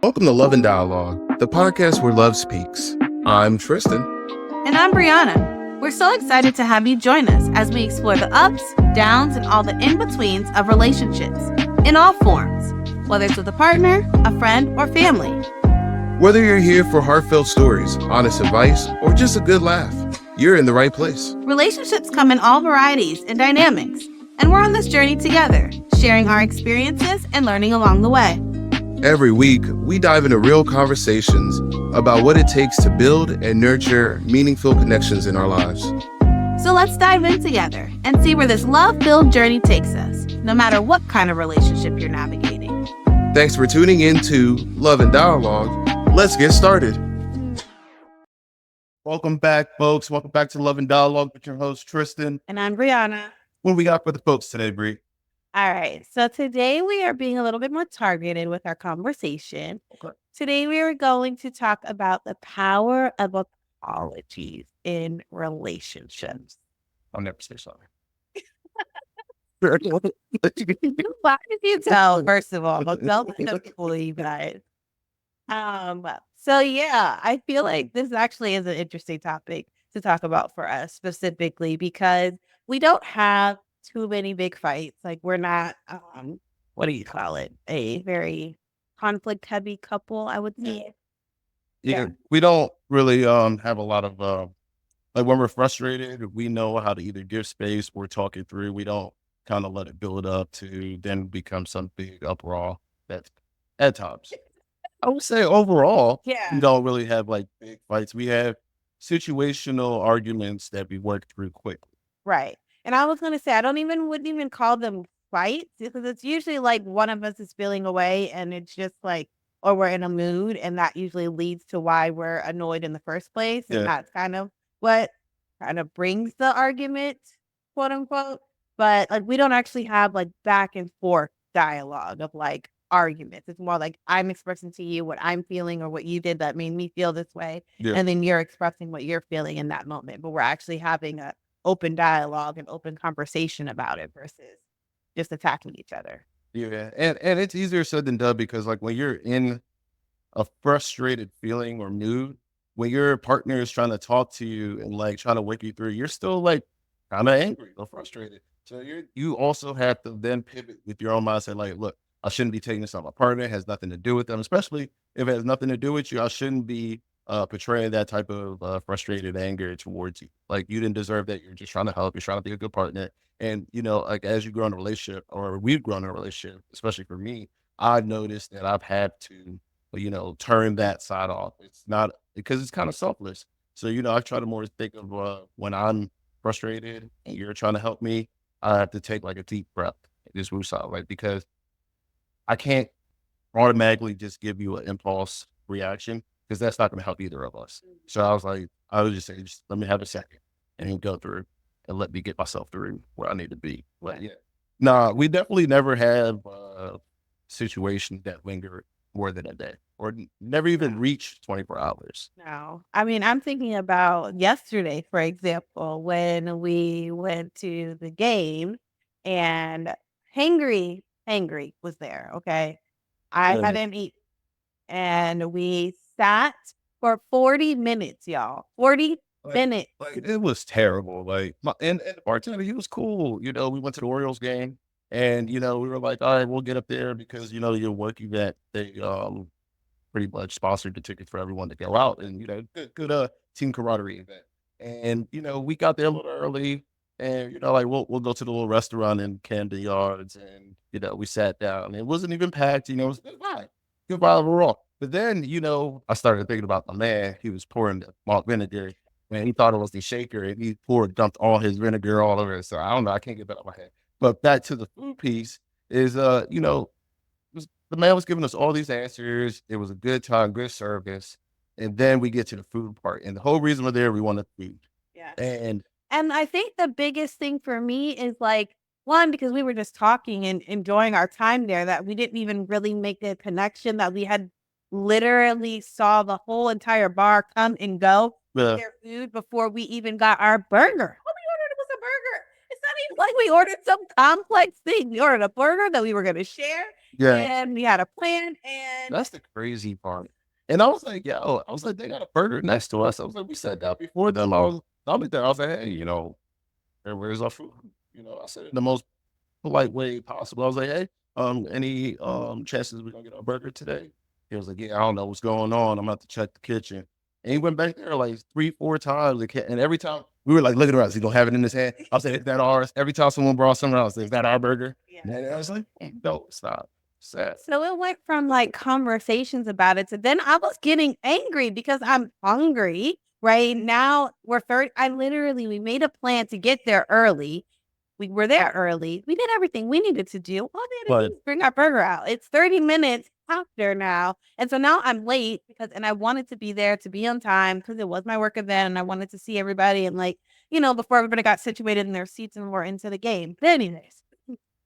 Welcome to Love and Dialogue, the podcast where love speaks. I'm Tristan. And I'm Brianna. We're so excited to have you join us as we explore the ups, downs, and all the in-betweens of relationships in all forms, whether it's with a partner, a friend, or family. Whether you're here for heartfelt stories, honest advice, or just a good laugh, you're in the right place. Relationships come in all varieties and dynamics, and we're on this journey together, sharing our experiences and learning along the way. Every week, we dive into real conversations about what it takes to build and nurture meaningful connections in our lives. So let's dive in together and see where this love-filled journey takes us, no matter what kind of relationship you're navigating. Thanks for tuning in to Love and Dialogue. Let's get started. Welcome back, folks. Welcome back to Love and Dialogue with your host, Tristan. And I'm Brianna. What we got for the folks today, Bri? All right. So today we are being a little bit more targeted with our conversation. Okay. Today we are going to talk about the power of apologies in relationships. I'll never say sorry. Why did you tell, first of all? Don't people, you guys. So yeah, I feel like this actually is an interesting topic to talk about for us specifically because we don't have too many big fights. Like we're not, what do you call it? A very conflict heavy couple, I would say. Yeah, we don't really have a lot of like when we're frustrated, we know how to either give space or talk it through. We don't kind of let it build up to then become some big uproar. That's at times. I would say overall, we don't really have like big fights. We have situational arguments that we work through quickly. Right. And I was gonna say wouldn't even call them fights because it's usually like one of us is feeling away and it's just like or we're in a mood and that usually leads to why we're annoyed in the first place. And that's kind of what kind of brings the argument, quote unquote. But like we don't actually have like back and forth dialogue of like arguments. It's more like I'm expressing to you what I'm feeling or what you did that made me feel this way. Yeah. And then you're expressing what you're feeling in that moment. But we're actually having a open dialogue and open conversation about it versus just attacking each other. Yeah. And it's easier said than done because like when you're in a frustrated feeling or mood, when your partner is trying to talk to you and like trying to wake you through, you're still like kind of angry or frustrated. So you also have to then pivot with your own mindset. Like, look, I shouldn't be taking this on my partner. It has nothing to do with them, especially if it has nothing to do with you. I shouldn't be portraying that type of frustrated anger towards you. Like you didn't deserve that. You're just trying to help. You're trying to be a good partner. And, you know, like as you grow in a relationship or we've grown in a relationship, especially for me, I've noticed that I've had to, you know, turn that side off. It's not because it's kind of selfless. So, you know, I try to more think of when I'm frustrated and you're trying to help me, I have to take like a deep breath and just move out, right? Because I can't automatically just give you an impulse reaction because that's not going to help either of us. So I would just say, just let me have a second and then go through and let me get myself through where I need to be. But yeah, nah, we definitely never have a situation that lingered more than a day or never even reached 24 hours. No, I mean, I'm thinking about yesterday, for example, when we went to the game and Hangry was there. Okay. I hadn't eaten and we sat for 40 minutes, y'all. 40 minutes. Like it was terrible. Like and the bartender, he was cool. You know, we went to the Orioles game and you know, we were like, all right, we'll get up there because you know, your work event, they pretty much sponsored the tickets for everyone to go out and you know, good team camaraderie event. And you know, we got there a little early and you know, like we'll go to the little restaurant in Camden Yards and you know, we sat down. It wasn't even packed, you know, it was good vibe overall. But then, you know, I started thinking about my man. He was pouring the malt vinegar. Man, he thought it was the shaker and he dumped all his vinegar all over it. So I don't know. I can't get that out of my head. But back to the food piece is, you know, the man was giving us all these answers. It was a good time, good service. And then we get to the food part. And the whole reason we're there, we wanted food. Yeah. And I think the biggest thing for me is like, one, because we were just talking and enjoying our time there, that we didn't even really make a connection, that we had literally saw the whole entire bar come and go with their food before we even got our burger. All we ordered was a burger. It's not even like we ordered some complex thing. We ordered a burger that we were going to share. Yeah. and we had a plan, and That's the crazy part. And I was like, yo, I was like, they got a burger next to us. I was like, we sat down before them. I looked there, I was like, hey, where's our food? I said it in the most polite way possible. I was like, hey, any chances we're gonna get our burger today? He was like, yeah, I don't know what's going on. I'm about to check the kitchen. And he went back there like 3, 4 times. And every time we were like looking around, he don't have it in his hand. I was like, is that ours? Every time someone brought something else, is that our burger? yeah. And I was like, no, stop. Sad. So it went from like conversations about it to then I was getting angry because I'm hungry. Right now, we made a plan to get there early. We were there early. We did everything we needed to do. All we had to But do was bring our burger out. It's 30 minutes after now. And so now I'm late and I wanted to be there to be on time because it was my work event and I wanted to see everybody and before everybody got situated in their seats and we're into the game. But anyways,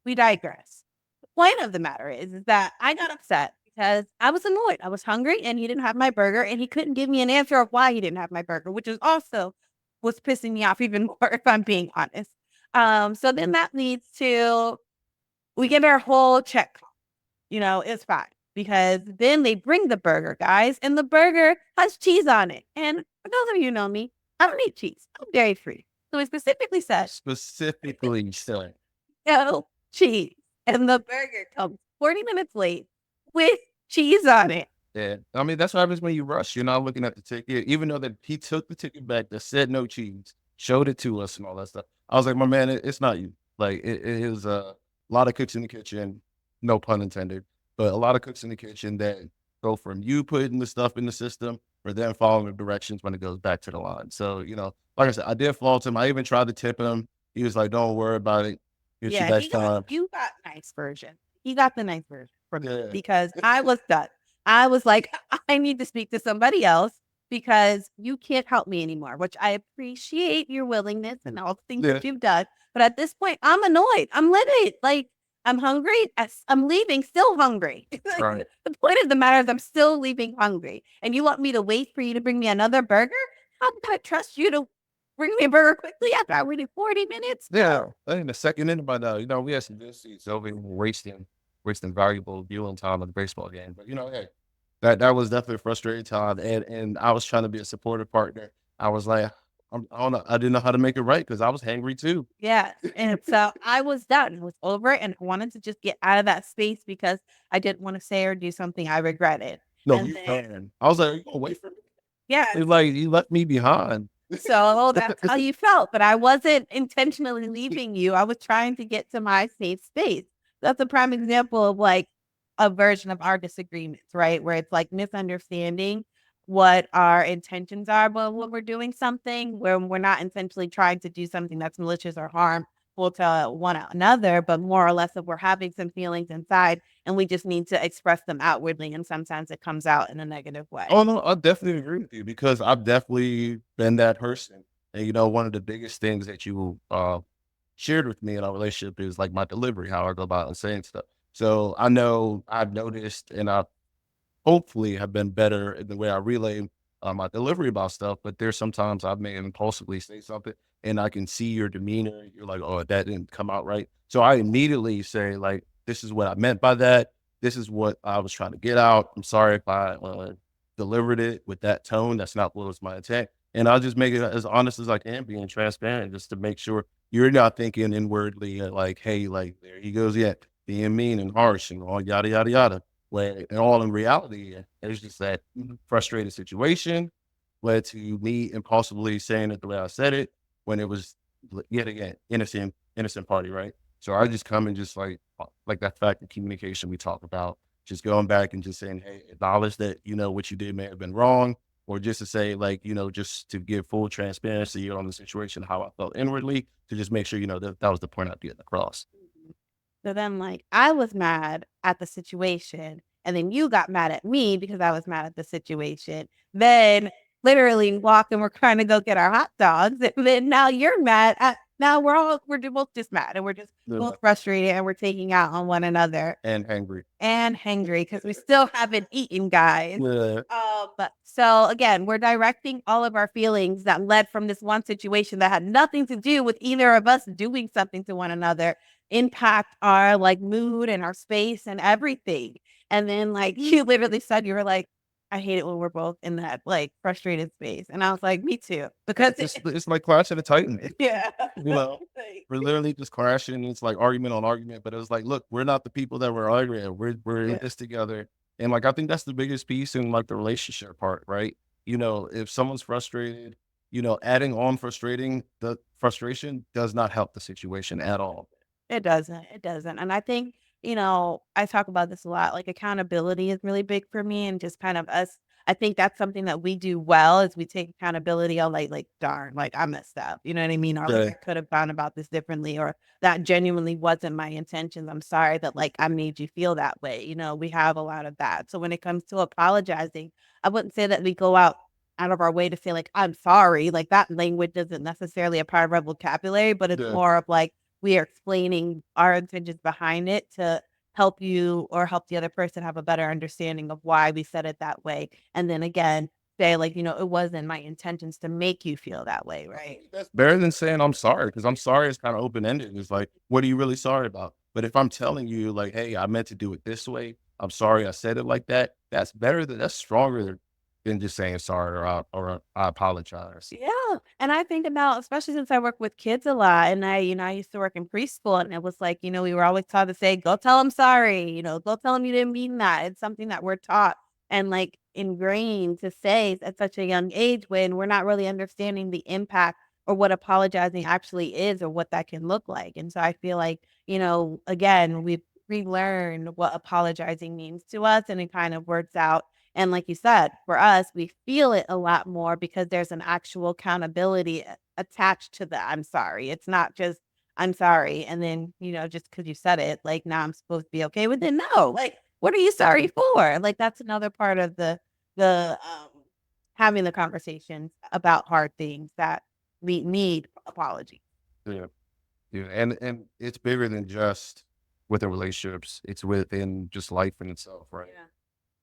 we digress. The point of the matter is that I got upset because I was annoyed. I was hungry and he didn't have my burger and he couldn't give me an answer of why he didn't have my burger, which is also was pissing me off even more if I'm being honest. So then that leads to we get our whole check. It's fine because then they bring the burger, guys, and the burger has cheese on it. And for those of you who know me, I don't eat cheese. I'm dairy free. So it specifically says specifically still. no cheese. And the burger comes 40 minutes late with cheese on it. Yeah. I mean, that's what happens when you rush. You're not looking at the ticket, even though that he took the ticket back that said no cheese, showed it to us and all that stuff. I was like, my man, it's not you. Like it is a lot of cooks in the kitchen, no pun intended, but a lot of cooks in the kitchen that go from you putting the stuff in the system or then following the directions when it goes back to the line. So, like I said, I did fault him. I even tried to tip him. He was like, don't worry about it. Get you next time. You got nice version. He got the nice version from me Yeah. because I was done. I was like, I need to speak to somebody else because you can't help me anymore, which I appreciate your willingness and all the things that you've done. But at this point, I'm annoyed. I'm livid. Like, I'm hungry. I'm leaving still hungry. Right. The point of the matter is I'm still leaving hungry. And you want me to wait for you to bring me another burger? How can I trust you to bring me a burger quickly after I waited 40 minutes? Yeah. I think the second inning by now, we had some good seats, so we were wasting valuable viewing time of the baseball game. But hey, that was definitely a frustrating time. And I was trying to be a supportive partner. I was like, I don't know. I didn't know how to make it right because I was hangry too. Yeah. And so I was done. It was over and I wanted to just get out of that space because I didn't want to say or do something I regretted. No, you can. I was like, are you gonna wait for me? Yeah. It's like you left me behind. So that's how you felt. But I wasn't intentionally leaving you. I was trying to get to my safe space. That's a prime example of like a version of our disagreements, right? Where it's like misunderstanding what our intentions are, but when we're doing something where we're not intentionally trying to do something that's malicious or harmful to one another, but more or less if we're having some feelings inside and we just need to express them outwardly. And sometimes it comes out in a negative way. Oh no, I definitely agree with you because I've definitely been that person. And one of the biggest things that you shared with me in our relationship is like my delivery, how I go about and saying stuff. So I know I've noticed and I hopefully have been better in the way I relay my delivery about stuff, but there's sometimes I may impulsively say something and I can see your demeanor. You're like, oh, that didn't come out right. So I immediately say like, this is what I meant by that. This is what I was trying to get out. I'm sorry if I delivered it with that tone. That's not what was my intent. And I'll just make it as honest as I can, being transparent, just to make sure you're not thinking inwardly like, hey, like there he goes yet, being mean and harsh and all yada, yada, yada. When and all in reality, it's just that frustrated situation led to me impulsively saying it the way I said it when it was yet again innocent party, right? So I just come and just like that fact of communication we talk about, just going back and just saying, hey, acknowledge that what you did may have been wrong, or just to say like just to give full transparency on the situation, how I felt inwardly, to just make sure that was the point I'm getting across. So then, like, I was mad at the situation, and then you got mad at me because I was mad at the situation. Then, literally, walked and we're trying to go get our hot dogs, and then now you're mad at Now we're both just mad and we're just Yeah. both frustrated and we're taking out on one another And angry. and hangry because we still haven't eaten, guys. Yeah. But so again, we're directing all of our feelings that led from this one situation that had nothing to do with either of us doing something to one another, impact our like mood and our space and everything. And then like you literally said, you were like, I hate it when we're both in that like frustrated space. And I was like, me too. Because It's like Clash of the Titans. yeah. You know, we're literally just crashing. It's like argument on argument, but it's like, look, we're not the people that we're arguing. We're in Yeah. this together. And like I think that's the biggest piece in like the relationship part, right? You know, if someone's frustrated, you know, adding on frustrating the frustration does not help the situation at all. It doesn't, it doesn't, and I think, I talk about this a lot, like, accountability is really big for me and just kind of us I think that's something that we do well is we take accountability on, like, "Darn, like, I messed up," you know what I mean? Or, like, Yeah. "I could have gone about this differently," or, "That genuinely wasn't my intentions, I'm sorry that, like, I made you feel that way," we have a lot of that, so when it comes to apologizing, I wouldn't say that we go out of our way to say, like, "I'm sorry," like, that language isn't necessarily a part of our vocabulary, but it's Yeah. more of, like, we are explaining our intentions behind it to help you or help the other person have a better understanding of why we said it that way. And then again, say like, it wasn't my intentions to make you feel that way, right? That's better than saying I'm sorry, because I'm sorry is kind of open ended. It's like, what are you really sorry about? But if I'm telling you, like, hey, I meant to do it this way, I'm sorry I said it like that, that's stronger than just saying sorry I apologize. Yeah. And I think about, especially since I work with kids a lot and I used to work in preschool and it was like, we were always taught to say, go tell them sorry, go tell them you didn't mean that. It's something that we're taught and like ingrained to say at such a young age when we're not really understanding the impact or what apologizing actually is or what that can look like. And so I feel like, again, we've relearned what apologizing means to us and it kind of works out and like you said, for us, we feel it a lot more because there's an actual accountability attached to the I'm sorry. It's not just I'm sorry. And then, just because you said it, like now I'm supposed to be okay with it. No, like, what are you sorry for? Like that's another part of the having the conversations about hard things that we need apology. Yeah. Yeah. And it's bigger than just within relationships. It's within just life in itself, right? Yeah.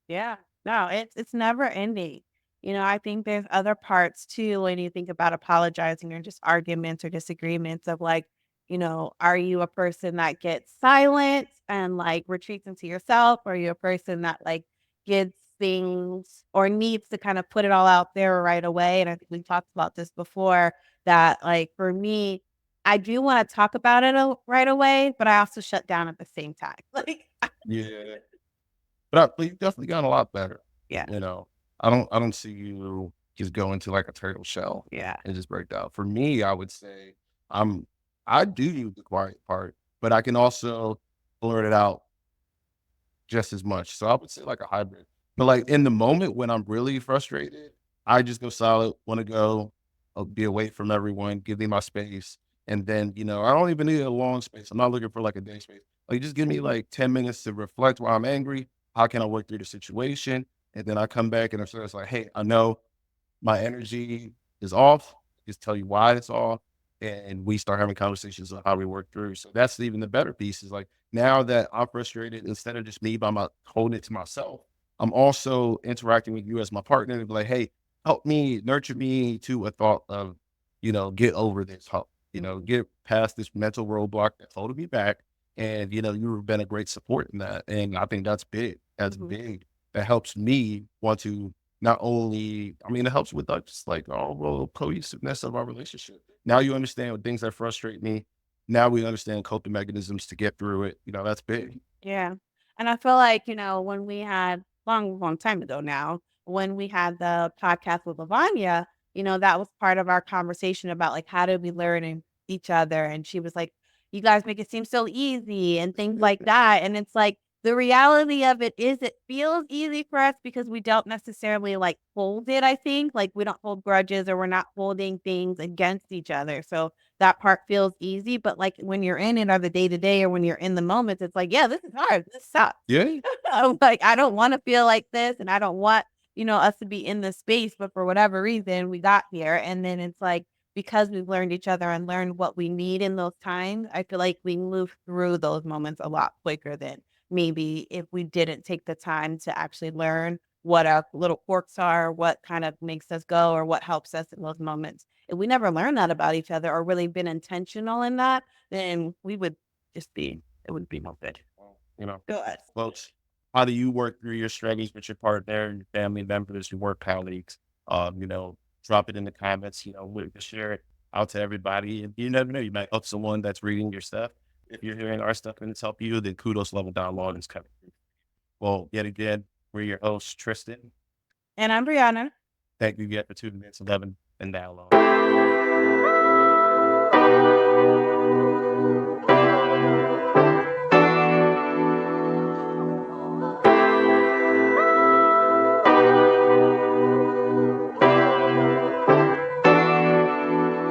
Yeah. No, it's never ending. I think there's other parts too when you think about apologizing or just arguments or disagreements of like, are you a person that gets silent and like retreats into yourself? Or are you a person that like gets things or needs to kind of put it all out there right away? And I think we talked about this before that like for me, I do want to talk about it right away, but I also shut down at the same time. Like, Yeah. But you've definitely gotten a lot better. yeah, You know, I don't see you just go into like a turtle shell yeah. and just break down. For me, I would say I'm I do use the quiet part, but I can also blurt it out just as much. So I would say like a hybrid. But like in the moment when I'm really frustrated, I just go silent, want to go, be away from everyone, give me my space. And then, I don't even need a long space. I'm not looking for like a day space. Like just give me like 10 minutes to reflect while I'm angry. How can I work through the situation? And then I come back and it's like, hey, I know my energy is off. Just tell you why it's off. And we start having conversations on how we work through. So that's even the better piece is like now that I'm frustrated, instead of just me by my holding it to myself, I'm also interacting with you as my partner to be like, hey, help me, nurture me to a thought of, get over this hump, get past this mental roadblock that's holding me back. And, you've been a great support in that. And I think that's big. That's Mhm. big. That helps me want to not only, I mean, it helps with just like overall cohesiveness of our relationship. Now you understand what things that frustrate me. Now we understand coping mechanisms to get through it. That's big. Yeah. And I feel like, when we had long time ago now, when we had the podcast with Lavanya, that was part of our conversation about like how did we learn each other. And she was like, you guys make it seem so easy and things like that. And it's like the reality of it is it feels easy for us because we don't necessarily like hold it, I think. Like we don't hold grudges or we're not holding things against each other. So that part feels easy, but, like, when you're in it or the day to day or when you're in the moments, it's like, "Yeah, this is hard. This sucks." Yeah. I'm like, "I don't wanna feel like this, and I don't want, us to be in this space," but for whatever reason, we got here, and then it's like, because we've learned each other and learned what we need in those times, I feel like we move through those moments a lot quicker than maybe if we didn't take the time to actually learn what our little quirks are, what kind of makes us go, or what helps us in those moments. If we never learned that about each other or really been intentional in that, then we would just be, it would be no good. Well, you know, Good. well, how do you work through your struggles with your partner and your family members, your work colleagues? You know, drop it in the comments, you know, share it out to everybody. And you never know, you might help someone that's reading your stuff. If you're hearing our stuff and it's helped you, then kudos level down low is coming. Well, yet again, we're your hosts, Tristan. And I'm Brianna. Thank you again for tuning in to 11 and Down Low.